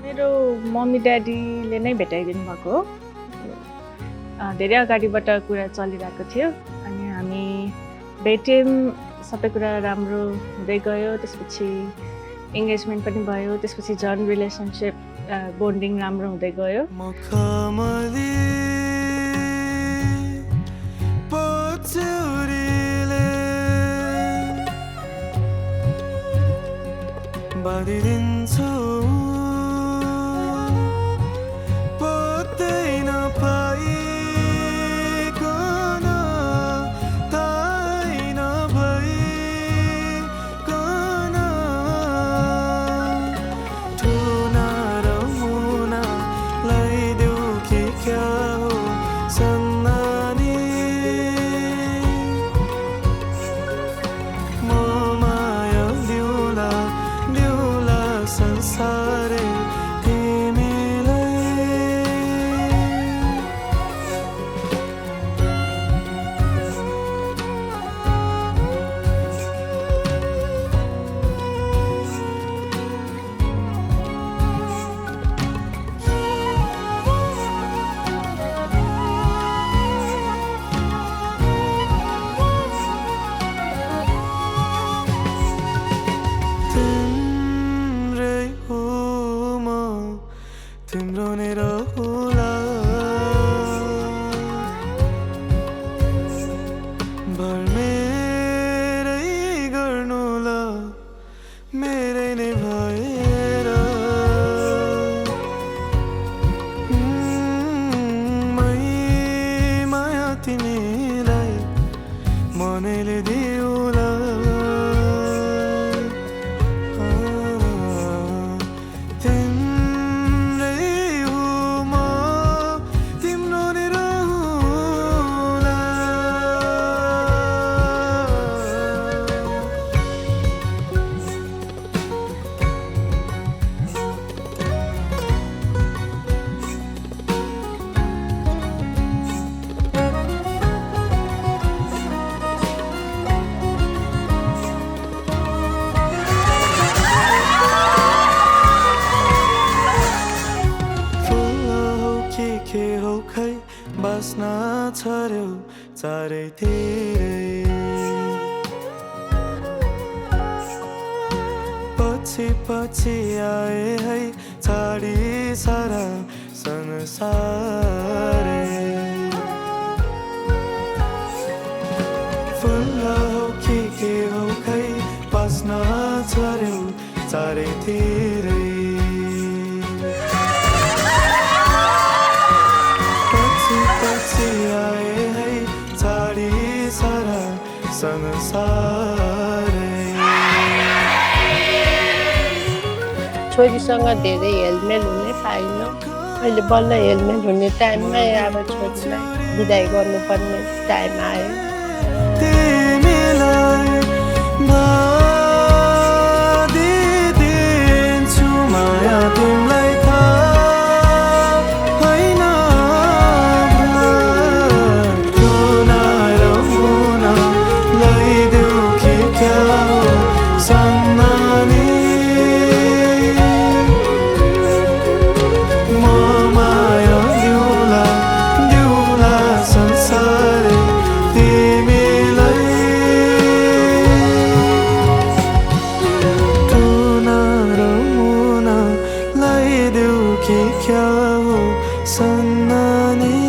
मेरो मम्मी ड्याडीले नै भेटाइदिनु भएको हो। धेरै अगाडिबाट कुरा चलिरहेको थियो अनि हामी भेट्यौँ, सबै कुरा राम्रो हुँदै गयो। त्यसपछि इङ्गेजमेन्ट पनि भयो, त्यसपछि झन् रिलेसनसिप बोन्डिङ राम्रो हुँदै गयो। तिम्रो नै रहुला भर मेरै गर्नुला मेरै नै भएर माया तिमीलाई मनैले दिउला बास्न छर्यो चारैतिरै पछि पछि आए है छाडी सारा संसारै फुल हो कि के हो खै बास्न छर्यो चारैतिरै आए है छाडी सारा संसारै छोरीसँग धेरै हेलमेल हुने पाइनँ। अहिले बल्ल हेलमेल हुने टाइममै अब छोरीलाई बिदाई गर्नुपर्ने टाइम आयो। क्या हो सन्नानी